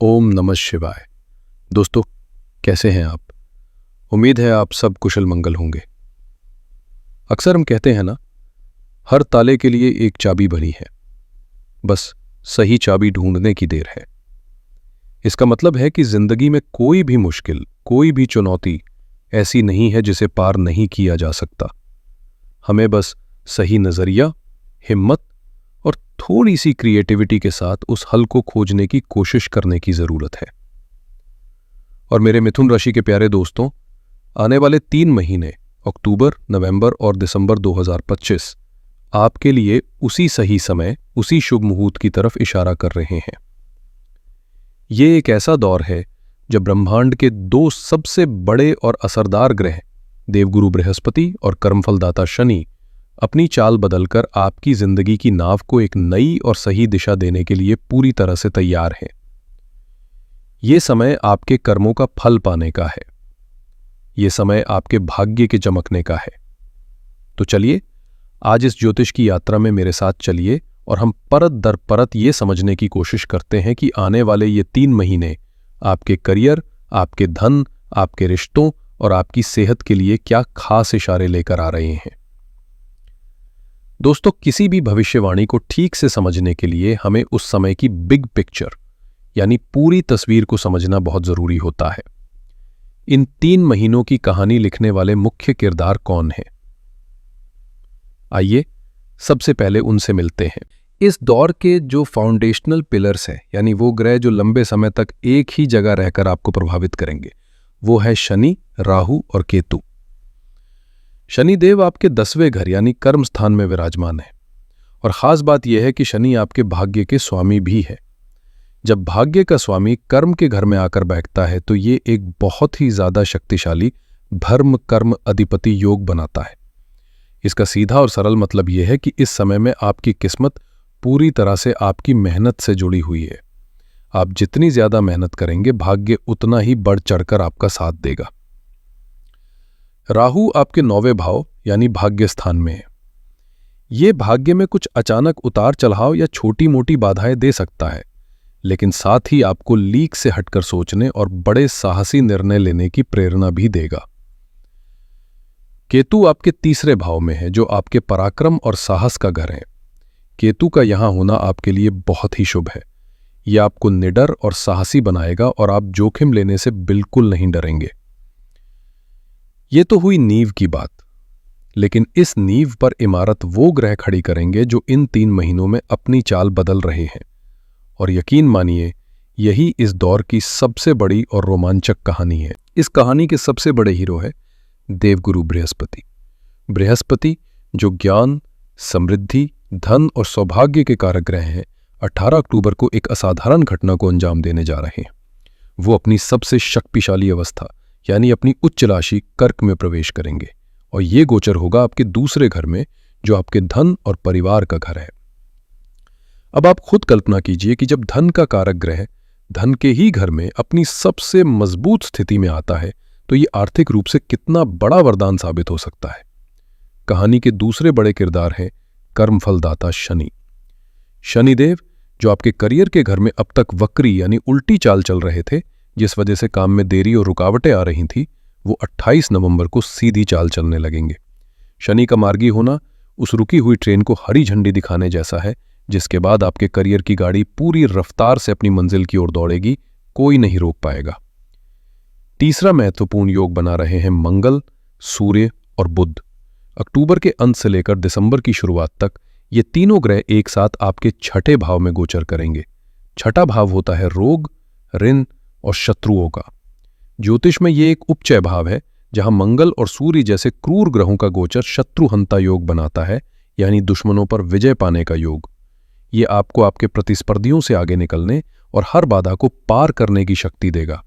ओम नमः शिवाय। दोस्तों, कैसे हैं आप? उम्मीद है आप सब कुशल मंगल होंगे। अक्सर हम कहते हैं ना, हर ताले के लिए एक चाबी बनी है, बस सही चाबी ढूंढने की देर है। इसका मतलब है कि जिंदगी में कोई भी मुश्किल, कोई भी चुनौती ऐसी नहीं है जिसे पार नहीं किया जा सकता। हमें बस सही नजरिया, हिम्मत और थोड़ी सी क्रिएटिविटी के साथ उस हल को खोजने की कोशिश करने की जरूरत है। और मेरे मिथुन राशि के प्यारे दोस्तों, आने वाले 3 महीने अक्टूबर, नवंबर और दिसंबर 2025 आपके लिए उसी सही समय, उसी शुभ मुहूर्त की तरफ इशारा कर रहे हैं। ये एक ऐसा दौर है जब ब्रह्मांड के 2 सबसे बड़े और असरदार ग्रह, देवगुरु बृहस्पति और कर्मफलदाता शनि, अपनी चाल बदलकर आपकी जिंदगी की नाव को एक नई और सही दिशा देने के लिए पूरी तरह से तैयार है। ये समय आपके कर्मों का फल पाने का है। ये समय आपके भाग्य के चमकने का है। तो चलिए, आज इस ज्योतिष की यात्रा में मेरे साथ चलिए और हम परत दर परत ये समझने की कोशिश करते हैं कि आने वाले ये 3 महीने आपके करियर, आपके धन, आपके रिश्तों और आपकी सेहत के लिए क्या खास इशारे लेकर आ रहे हैं। दोस्तों, किसी भी भविष्यवाणी को ठीक से समझने के लिए हमें उस समय की बिग पिक्चर यानी पूरी तस्वीर को समझना बहुत जरूरी होता है। इन 3 महीनों की कहानी लिखने वाले मुख्य किरदार कौन हैं? आइए सबसे पहले उनसे मिलते हैं। इस दौर के जो फाउंडेशनल पिलर्स हैं, यानी वो ग्रह जो लंबे समय तक एक ही जगह रहकर आपको प्रभावित करेंगे, वो है शनि, राहु और केतु। शनिदेव आपके 10वें घर यानी कर्म स्थान में विराजमान है। और खास बात यह है कि शनि आपके भाग्य के स्वामी भी है। जब भाग्य का स्वामी कर्म के घर में आकर बैठता है तो ये एक बहुत ही ज्यादा शक्तिशाली भर्म कर्म अधिपति योग बनाता है। इसका सीधा और सरल मतलब यह है कि इस समय में आपकी किस्मत पूरी तरह से आपकी मेहनत से जुड़ी हुई है। आप जितनी ज्यादा मेहनत करेंगे, भाग्य उतना ही बढ़ चढ़कर आपका साथ देगा। राहु आपके 9वें भाव यानी भाग्य स्थान में है। ये भाग्य में कुछ अचानक उतार चढ़ाव या छोटी मोटी बाधाएं दे सकता है, लेकिन साथ ही आपको लीक से हटकर सोचने और बड़े साहसी निर्णय लेने की प्रेरणा भी देगा। केतु आपके 3रे भाव में है, जो आपके पराक्रम और साहस का घर है। केतु का यहां होना आपके लिए बहुत ही शुभ है। यह आपको निडर और साहसी बनाएगा और आप जोखिम लेने से बिल्कुल नहीं डरेंगे। ये तो हुई नींव की बात, लेकिन इस नींव पर इमारत वो ग्रह खड़ी करेंगे जो इन 3 महीनों में अपनी चाल बदल रहे हैं। और यकीन मानिए, यही इस दौर की सबसे बड़ी और रोमांचक कहानी है। इस कहानी के सबसे बड़े हीरो है देवगुरु बृहस्पति। बृहस्पति जो ज्ञान, समृद्धि, धन और सौभाग्य के कारक ग्रह हैं, 18 अक्टूबर को एक असाधारण घटना को अंजाम देने जा रहे हैं। वो अपनी सबसे शक्तिशाली अवस्था यानी अपनी उच्च राशि कर्क में प्रवेश करेंगे और ये गोचर होगा आपके 2रे घर में, जो आपके धन और परिवार का घर है। अब आप खुद कल्पना कीजिए कि जब धन का कारक ग्रह धन के ही घर में अपनी सबसे मजबूत स्थिति में आता है तो ये आर्थिक रूप से कितना बड़ा वरदान साबित हो सकता है। कहानी के 2रे बड़े किरदार हैं कर्मफलदाता शनि। शनिदेव जो आपके करियर के घर में अब तक वक्री यानी उल्टी चाल चल रहे थे, जिस वजह से काम में देरी और रुकावटें आ रही थी, वो 28 नवंबर को सीधी चाल चलने लगेंगे। शनि का मार्गी होना उस रुकी हुई ट्रेन को हरी झंडी दिखाने जैसा है, जिसके बाद आपके करियर की गाड़ी पूरी रफ्तार से अपनी मंजिल की ओर दौड़ेगी, कोई नहीं रोक पाएगा। 3रा महत्वपूर्ण योग बना रहे हैं मंगल, सूर्य और बुध। अक्टूबर के अंत से लेकर दिसंबर की शुरुआत तक ये तीनों ग्रह एक साथ आपके 6ठे भाव में गोचर करेंगे। 6ठा भाव होता है रोग, ऋण और शत्रुओं का। ज्योतिष में ये एक उपचय भाव है, जहां मंगल और सूर्य जैसे क्रूर ग्रहों का गोचर शत्रुहंता योग बनाता है, यानी दुश्मनों पर विजय पाने का योग। ये आपको आपके प्रतिस्पर्धियों से आगे निकलने और हर बाधा को पार करने की शक्ति देगा।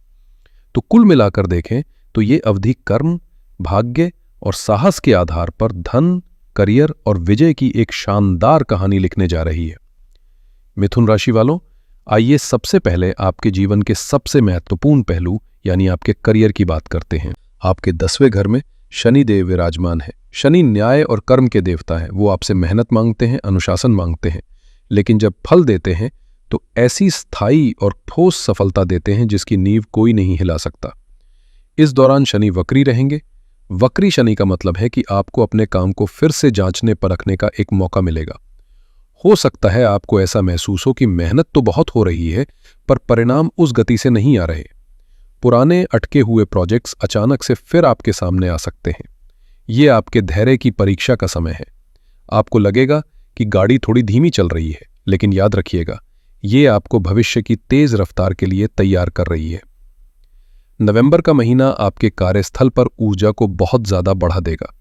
तो कुल मिलाकर देखें तो ये अवधि कर्म, भाग्य और साहस के आधार पर धन, करियर और विजय की एक शानदार कहानी लिखने जा रही है। मिथुन राशि वालों, आइए सबसे पहले आपके जीवन के सबसे महत्वपूर्ण पहलू यानी आपके करियर की बात करते हैं। आपके 10वें घर में शनिदेव विराजमान है। शनि न्याय और कर्म के देवता हैं। वो आपसे मेहनत मांगते हैं, अनुशासन मांगते हैं, लेकिन जब फल देते हैं तो ऐसी स्थायी और ठोस सफलता देते हैं जिसकी नींव कोई नहीं हिला सकता। इस दौरान शनि वक्री रहेंगे। वक्री शनि का मतलब है कि आपको अपने काम को फिर से जांचने परखने का एक मौका मिलेगा। हो सकता है आपको ऐसा महसूस हो कि मेहनत तो बहुत हो रही है, पर परिणाम उस गति से नहीं आ रहे। पुराने अटके हुए प्रोजेक्ट्स अचानक से फिर आपके सामने आ सकते हैं। ये आपके धैर्य की परीक्षा का समय है। आपको लगेगा कि गाड़ी थोड़ी धीमी चल रही है, लेकिन याद रखिएगा, ये आपको भविष्य की तेज रफ्तार के लिए तैयार कर रही है। नवंबर का महीना आपके कार्यस्थल पर ऊर्जा को बहुत ज्यादा बढ़ा देगा।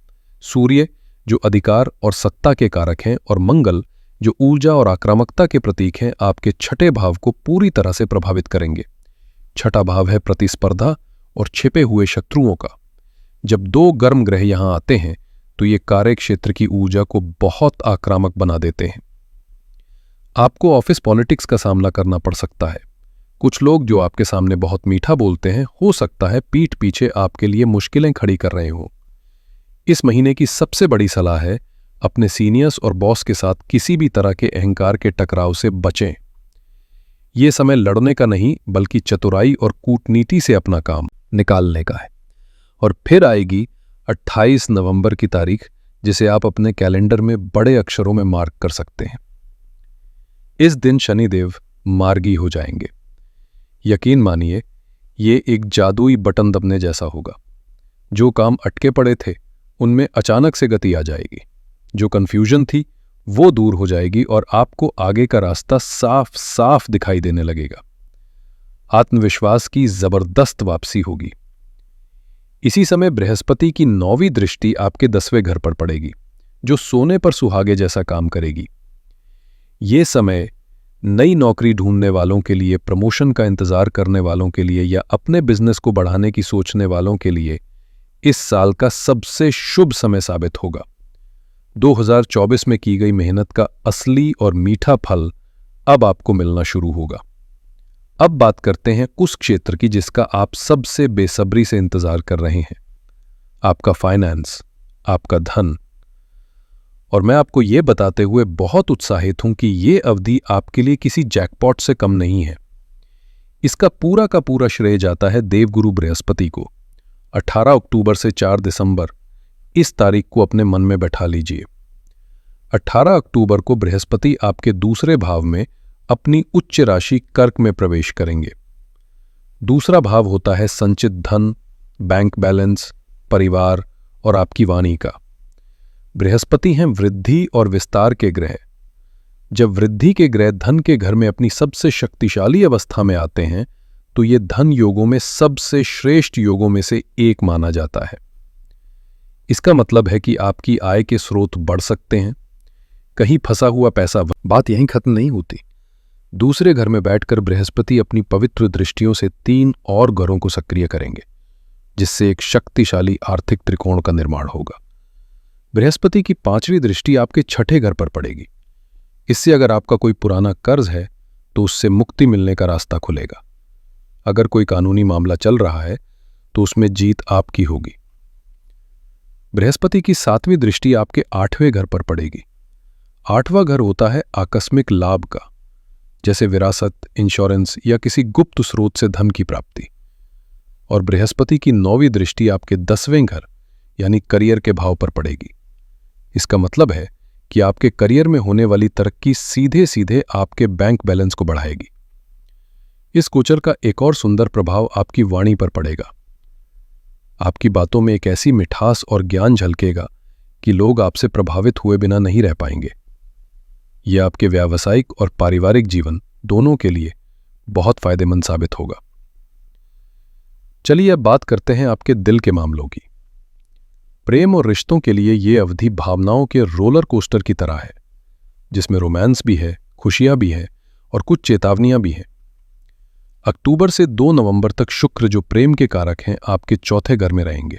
सूर्य, जो अधिकार और सत्ता के कारक हैं, और मंगल, जो ऊर्जा और आक्रामकता के प्रतीक हैं, आपके छठे भाव को पूरी तरह से प्रभावित करेंगे। छठा भाव है प्रतिस्पर्धा और छिपे हुए शत्रुओं का। जब दो गर्म ग्रह यहां आते हैं तो ये कार्य क्षेत्र की ऊर्जा को बहुत आक्रामक बना देते हैं। आपको ऑफिस पॉलिटिक्स का सामना करना पड़ सकता है। कुछ लोग जो आपके सामने बहुत मीठा बोलते हैं, हो सकता है पीठ पीछे आपके लिए मुश्किलें खड़ी कर रहे हों। इस महीने की सबसे बड़ी सलाह है, अपने सीनियर्स और बॉस के साथ किसी भी तरह के अहंकार के टकराव से बचें। ये समय लड़ने का नहीं, बल्कि चतुराई और कूटनीति से अपना काम निकालने का है। और फिर आएगी 28 नवंबर की तारीख, जिसे आप अपने कैलेंडर में बड़े अक्षरों में मार्क कर सकते हैं। इस दिन शनिदेव मार्गी हो जाएंगे। यकीन मानिए, ये एक जादुई बटन दबने जैसा होगा। जो काम अटके पड़े थे उनमें अचानक से गति आ जाएगी। जो कंफ्यूजन थी वो दूर हो जाएगी और आपको आगे का रास्ता साफ साफ दिखाई देने लगेगा। आत्मविश्वास की जबरदस्त वापसी होगी। इसी समय बृहस्पति की 9वीं दृष्टि आपके 10वें घर पर पड़ेगी, जो सोने पर सुहागे जैसा काम करेगी। ये समय नई नौकरी ढूंढने वालों के लिए, प्रमोशन का इंतजार करने वालों के लिए, या अपने बिजनेस को बढ़ाने की सोचने वालों के लिए इस साल का सबसे शुभ समय साबित होगा। 2024 में की गई मेहनत का असली और मीठा फल अब आपको मिलना शुरू होगा। अब बात करते हैं उस क्षेत्र की जिसका आप सबसे बेसब्री से इंतजार कर रहे हैं, आपका फाइनेंस, आपका धन। और मैं आपको यह बताते हुए बहुत उत्साहित हूं कि यह अवधि आपके लिए किसी जैकपॉट से कम नहीं है। इसका पूरा का पूरा श्रेय जाता है देवगुरु बृहस्पति को। 18 अक्टूबर से 4 दिसंबर, इस तारीख को अपने मन में बैठा लीजिए। 18 अक्टूबर को बृहस्पति आपके दूसरे भाव में अपनी उच्च राशि कर्क में प्रवेश करेंगे। दूसरा भाव होता है संचित धन, बैंक बैलेंस, परिवार और आपकी वाणी का। बृहस्पति हैं वृद्धि और विस्तार के ग्रह। जब वृद्धि के ग्रह धन के घर में अपनी सबसे शक्तिशाली अवस्था में आते हैं तो ये धन योगों में सबसे श्रेष्ठ योगों में से एक माना जाता है। इसका मतलब है कि आपकी आय के स्रोत बढ़ सकते हैं। कहीं फंसा हुआ पैसा, बात यहीं खत्म नहीं होती। दूसरे घर में बैठकर बृहस्पति अपनी पवित्र दृष्टियों से 3 और घरों को सक्रिय करेंगे, जिससे एक शक्तिशाली आर्थिक त्रिकोण का निर्माण होगा। बृहस्पति की 5वीं दृष्टि आपके छठे घर पर पड़ेगी। इससे अगर आपका कोई पुराना कर्ज है तो उससे मुक्ति मिलने का रास्ता खुलेगा। अगर कोई कानूनी मामला चल रहा है तो उसमें जीत आपकी होगी। बृहस्पति की 7वीं दृष्टि आपके 8वें घर पर पड़ेगी। 8वां घर होता है आकस्मिक लाभ का, जैसे विरासत, इंश्योरेंस या किसी गुप्त स्रोत से धन की प्राप्ति। और बृहस्पति की 9वीं दृष्टि आपके 10वें घर यानी करियर के भाव पर पड़ेगी। इसका मतलब है कि आपके करियर में होने वाली तरक्की सीधे सीधे आपके बैंक बैलेंस को बढ़ाएगी। इस गोचर का एक और सुंदर प्रभाव आपकी वाणी पर पड़ेगा। आपकी बातों में एक ऐसी मिठास और ज्ञान झलकेगा कि लोग आपसे प्रभावित हुए बिना नहीं रह पाएंगे। यह आपके व्यावसायिक और पारिवारिक जीवन दोनों के लिए बहुत फायदेमंद साबित होगा। चलिए अब बात करते हैं आपके दिल के मामलों की। प्रेम और रिश्तों के लिए यह अवधि भावनाओं के रोलर कोस्टर की तरह है, जिसमें रोमांस भी है, खुशियां भी है और कुछ चेतावनियां भी हैं। अक्टूबर से 2 नवंबर तक शुक्र, जो प्रेम के कारक हैं, आपके चौथे घर में रहेंगे।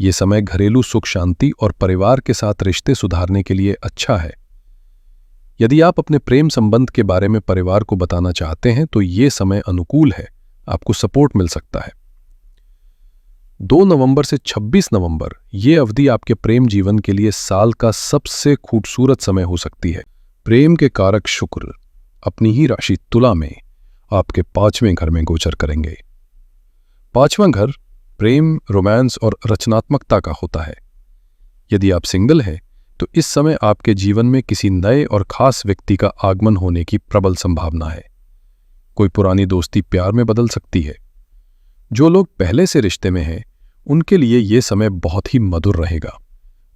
ये समय घरेलू सुख शांति और परिवार के साथ रिश्ते सुधारने के लिए अच्छा है। यदि आप अपने प्रेम संबंध के बारे में परिवार को बताना चाहते हैं तो ये समय अनुकूल है, आपको सपोर्ट मिल सकता है। 2 नवंबर से 26 नवंबर ये अवधि आपके प्रेम जीवन के लिए साल का सबसे खूबसूरत समय हो सकती है। प्रेम के कारक शुक्र अपनी ही राशि तुला में आपके 5वें घर में गोचर करेंगे। 5वां घर प्रेम, रोमांस और रचनात्मकता का होता है। यदि आप सिंगल हैं तो इस समय आपके जीवन में किसी नए और खास व्यक्ति का आगमन होने की प्रबल संभावना है। कोई पुरानी दोस्ती प्यार में बदल सकती है। जो लोग पहले से रिश्ते में हैं उनके लिए ये समय बहुत ही मधुर रहेगा।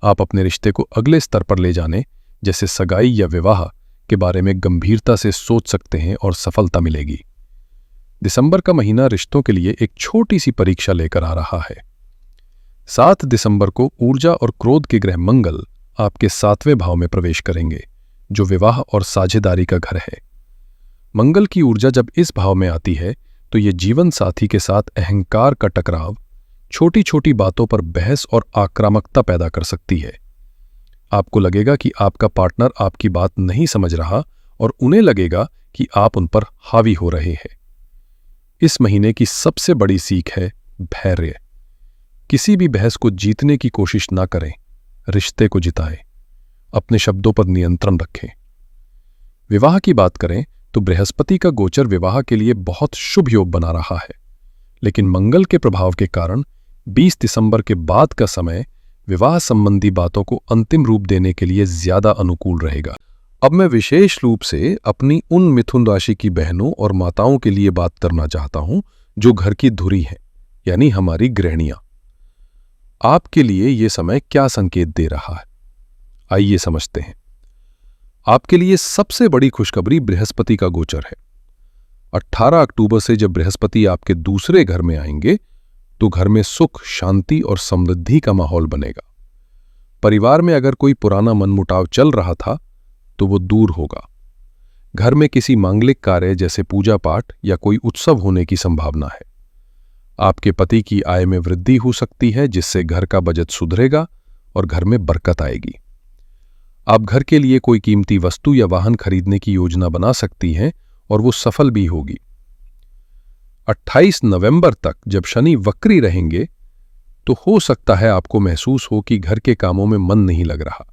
आप अपने रिश्ते को अगले स्तर पर ले जाने, जैसे सगाई या विवाह के बारे में गंभीरता से सोच सकते हैं और सफलता मिलेगी। दिसंबर का महीना रिश्तों के लिए एक छोटी सी परीक्षा लेकर आ रहा है। 7 दिसंबर को ऊर्जा और क्रोध के ग्रह मंगल आपके 7वें भाव में प्रवेश करेंगे, जो विवाह और साझेदारी का घर है। मंगल की ऊर्जा जब इस भाव में आती है तो ये जीवन साथी के साथ अहंकार का टकराव, छोटी छोटी बातों पर बहस और आक्रामकता पैदा कर सकती है। आपको लगेगा कि आपका पार्टनर आपकी बात नहीं समझ रहा और उन्हें लगेगा कि आप उन पर हावी हो रहे हैं। इस महीने की सबसे बड़ी सीख है धैर्य। किसी भी बहस को जीतने की कोशिश ना करें, रिश्ते को जिताएं। अपने शब्दों पर नियंत्रण रखें। विवाह की बात करें तो बृहस्पति का गोचर विवाह के लिए बहुत शुभ योग बना रहा है, लेकिन मंगल के प्रभाव के कारण 20 दिसंबर के बाद का समय विवाह संबंधी बातों को अंतिम रूप देने के लिए ज्यादा अनुकूल रहेगा। अब मैं विशेष रूप से अपनी उन मिथुन राशि की बहनों और माताओं के लिए बात करना चाहता हूं जो घर की धुरी हैं, यानी हमारी गृहिणियां। आपके लिए यह समय क्या संकेत दे रहा है, आइए समझते हैं। आपके लिए सबसे बड़ी खुशखबरी बृहस्पति का गोचर है। 18 अक्टूबर से जब बृहस्पति आपके दूसरे घर में आएंगे तो घर में सुख, शांति और समृद्धि का माहौल बनेगा। परिवार में अगर कोई पुराना मनमुटाव चल रहा था तो वो दूर होगा। घर में किसी मांगलिक कार्य जैसे पूजा पाठ या कोई उत्सव होने की संभावना है। आपके पति की आय में वृद्धि हो सकती है, जिससे घर का बजट सुधरेगा और घर में बरकत आएगी। आप घर के लिए कोई कीमती वस्तु या वाहन खरीदने की योजना बना सकती हैं और वो सफल भी होगी। 28 नवंबर तक जब शनि वक्री रहेंगे तो हो सकता है आपको महसूस हो कि घर के कामों में मन नहीं लग रहा,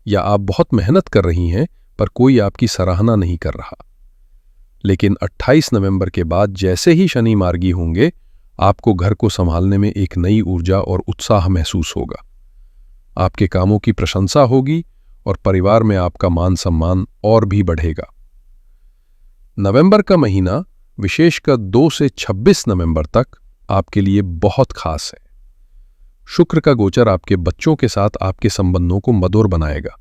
या आप बहुत मेहनत कर रही हैं पर कोई आपकी सराहना नहीं कर रहा। लेकिन 28 नवंबर के बाद जैसे ही शनि मार्गी होंगे, आपको घर को संभालने में एक नई ऊर्जा और उत्साह महसूस होगा। आपके कामों की प्रशंसा होगी और परिवार में आपका मान सम्मान और भी बढ़ेगा। नवंबर का महीना विशेषकर 2 से 26 नवंबर तक आपके लिए बहुत खास है। शुक्र का गोचर आपके बच्चों के साथ आपके संबंधों को मधुर बनाएगा।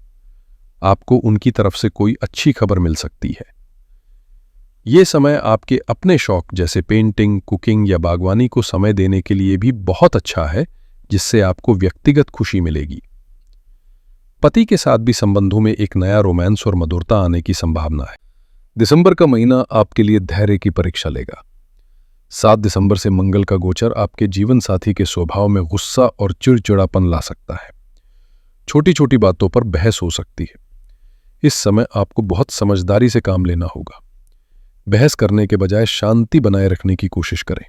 आपको उनकी तरफ से कोई अच्छी खबर मिल सकती है। ये समय आपके अपने शौक जैसे पेंटिंग, कुकिंग या बागवानी को समय देने के लिए भी बहुत अच्छा है, जिससे आपको व्यक्तिगत खुशी मिलेगी। पति के साथ भी संबंधों में एक नया रोमांस और मधुरता आने की संभावना है। दिसंबर का महीना आपके लिए धैर्य की परीक्षा लेगा। 7 दिसंबर से मंगल का गोचर आपके जीवन साथी के स्वभाव में गुस्सा और चिड़चिड़ापन ला सकता है। छोटी छोटी बातों पर बहस हो सकती है। इस समय आपको बहुत समझदारी से काम लेना होगा। बहस करने के बजाय शांति बनाए रखने की कोशिश करें।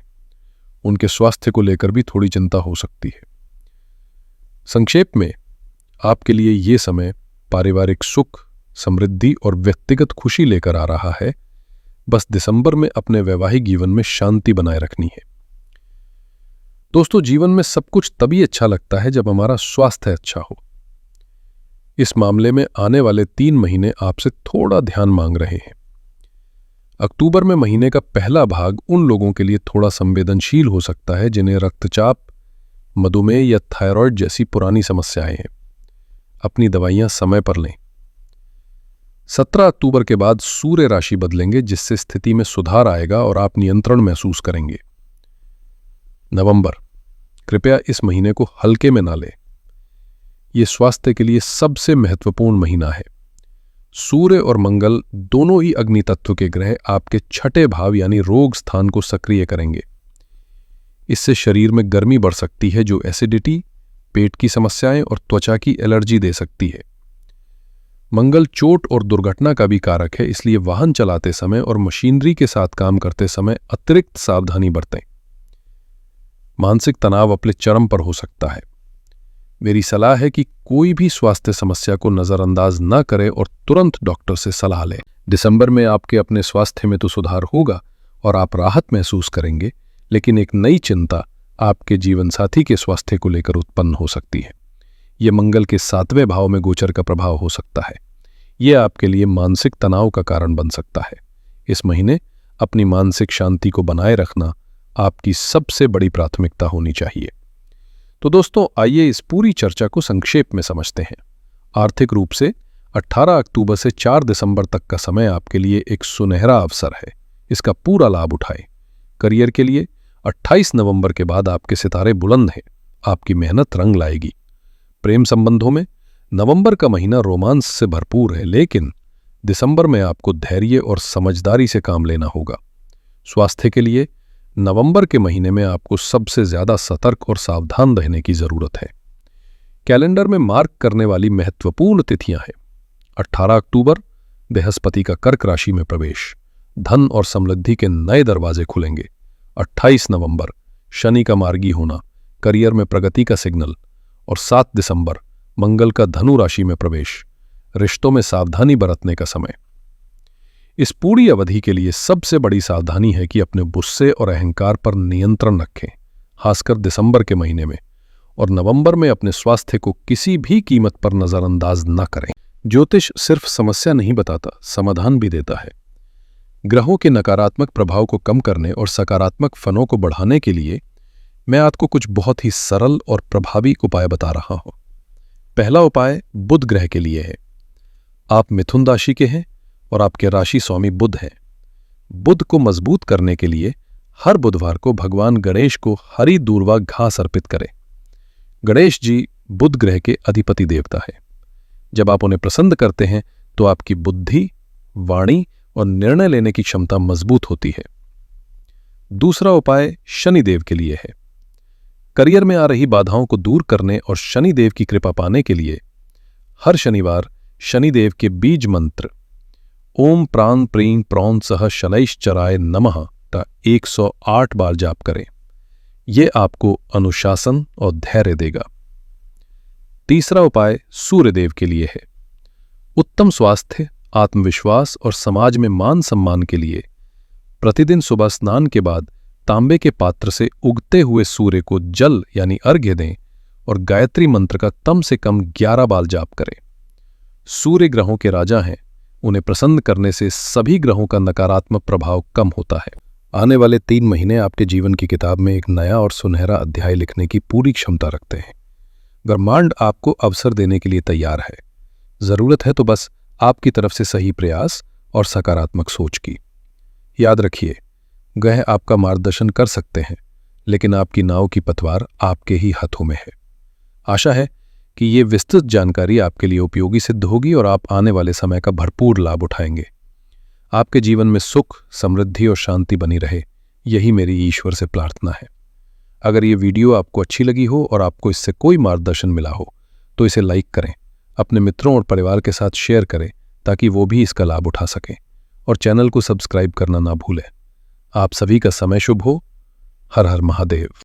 उनके स्वास्थ्य को लेकर भी थोड़ी चिंता हो सकती है। संक्षेप में, आपके लिए ये समय पारिवारिक सुख, समृद्धि और व्यक्तिगत खुशी लेकर आ रहा है। बस दिसंबर में अपने वैवाहिक जीवन में शांति बनाए रखनी है। दोस्तों, जीवन में सब कुछ तभी अच्छा लगता है जब हमारा स्वास्थ्य अच्छा हो। इस मामले में आने वाले 3 महीने आपसे थोड़ा ध्यान मांग रहे हैं। अक्टूबर में महीने का पहला भाग उन लोगों के लिए थोड़ा संवेदनशील हो सकता है जिन्हें रक्तचाप, मधुमेह या थायराइड जैसी पुरानी समस्याएं हैं। अपनी दवाइयां समय पर लें। 17 अक्टूबर के बाद सूर्य राशि बदलेंगे, जिससे स्थिति में सुधार आएगा और आप नियंत्रण महसूस करेंगे। नवंबर, कृपया इस महीने को हल्के में ना लें। यह स्वास्थ्य के लिए सबसे महत्वपूर्ण महीना है। सूर्य और मंगल दोनों ही अग्नि तत्व के ग्रह आपके 6ठे भाव यानी रोग स्थान को सक्रिय करेंगे। इससे शरीर में गर्मी बढ़ सकती है, जो एसिडिटी, पेट की समस्याएं और त्वचा की एलर्जी दे सकती है। मंगल चोट और दुर्घटना का भी कारक है, इसलिए वाहन चलाते समय और मशीनरी के साथ काम करते समय अतिरिक्त सावधानी बरतें। मानसिक तनाव अपने चरम पर हो सकता है। मेरी सलाह है कि कोई भी स्वास्थ्य समस्या को नजरअंदाज न करें और तुरंत डॉक्टर से सलाह लें। दिसंबर में आपके अपने स्वास्थ्य में तो सुधार होगा और आप राहत महसूस करेंगे, लेकिन एक नई चिंता आपके जीवनसाथी के स्वास्थ्य को लेकर उत्पन्न हो सकती है। यह मंगल के 7वें भाव में गोचर का प्रभाव हो सकता है। यह आपके लिए मानसिक तनाव का कारण बन सकता है। इस महीने अपनी मानसिक शांति को बनाए रखना आपकी सबसे बड़ी प्राथमिकता होनी चाहिए। तो दोस्तों, आइए इस पूरी चर्चा को संक्षेप में समझते हैं। आर्थिक रूप से 18 अक्टूबर से 4 दिसंबर तक का समय आपके लिए एक सुनहरा अवसर है। इसका पूरा लाभ उठाएं। करियर के लिए 28 नवंबर के बाद आपके सितारे बुलंद हैं। आपकी मेहनत रंग लाएगी। प्रेम संबंधों में नवंबर का महीना रोमांस से भरपूर है, लेकिन दिसंबर में आपको धैर्य और समझदारी से काम लेना होगा। स्वास्थ्य के लिए नवंबर के महीने में आपको सबसे ज्यादा सतर्क और सावधान रहने की जरूरत है। कैलेंडर में मार्क करने वाली महत्वपूर्ण तिथियां हैं। 18 अक्टूबर बृहस्पति का कर्क राशि में प्रवेश, धन और समृद्धि के नए दरवाजे खुलेंगे। 28 नवंबर शनि का मार्गी होना, करियर में प्रगति का सिग्नल। और 7 दिसंबर मंगल का धनु राशि में प्रवेश, रिश्तों में सावधानी बरतने का समय। इस पूरी अवधि के लिए सबसे बड़ी सावधानी है कि अपने गुस्से और अहंकार पर नियंत्रण रखें, खासकर दिसंबर के महीने में। और नवंबर में अपने स्वास्थ्य को किसी भी कीमत पर नजरअंदाज न करें। ज्योतिष सिर्फ समस्या नहीं बताता, समाधान भी देता है। ग्रहों के नकारात्मक प्रभाव को कम करने और सकारात्मक फलों को बढ़ाने के लिए मैं आपको कुछ बहुत ही सरल और प्रभावी उपाय बता रहा हूं। पहला उपाय बुध ग्रह के लिए है। आप मिथुन राशि के हैं और आपके राशि स्वामी बुध हैं। बुध को मजबूत करने के लिए हर बुधवार को भगवान गणेश को हरी दूर्वा घास अर्पित करें। गणेश जी बुध ग्रह के अधिपति देवता है। जब आप उन्हें प्रसन्न करते हैं तो आपकी बुद्धि, वाणी और निर्णय लेने की क्षमता मजबूत होती है। दूसरा उपाय शनिदेव के लिए है। करियर में आ रही बाधाओं को दूर करने और शनिदेव की कृपा पाने के लिए हर शनिवार शनिदेव के बीज मंत्र ओम प्राण प्रीं प्रौन सह शनैश्चराय नमः का 108 बार जाप करें। यह आपको अनुशासन और धैर्य देगा। तीसरा उपाय सूर्यदेव के लिए है। उत्तम स्वास्थ्य, आत्मविश्वास और समाज में मान सम्मान के लिए प्रतिदिन सुबह स्नान के बाद तांबे के पात्र से उगते हुए सूर्य को जल यानी अर्घ्य दें और गायत्री मंत्र का कम से कम 11 बार जाप करें। सूर्य ग्रहों के राजा हैं। उन्हें प्रसन्न करने से सभी ग्रहों का नकारात्मक प्रभाव कम होता है। आने वाले 3 महीने आपके जीवन की किताब में एक नया और सुनहरा अध्याय लिखने की पूरी क्षमता रखते हैं। ब्रह्मांड आपको अवसर देने के लिए तैयार है। जरूरत है तो बस आपकी तरफ से सही प्रयास और सकारात्मक सोच की। याद रखिए, ग्रह आपका मार्गदर्शन कर सकते हैं, लेकिन आपकी नाव की पतवार आपके ही हाथों में है। आशा है कि ये विस्तृत जानकारी आपके लिए उपयोगी सिद्ध होगी और आप आने वाले समय का भरपूर लाभ उठाएंगे। आपके जीवन में सुख, समृद्धि और शांति बनी रहे, यही मेरी ईश्वर से प्रार्थना है। अगर ये वीडियो आपको अच्छी लगी हो और आपको इससे कोई मार्गदर्शन मिला हो तो इसे लाइक करें, अपने मित्रों और परिवार के साथ शेयर करें ताकि वो भी इसका लाभ उठा सकें, और चैनल को सब्सक्राइब करना ना भूलें। आप सभी का समय शुभ हो। हर हर महादेव।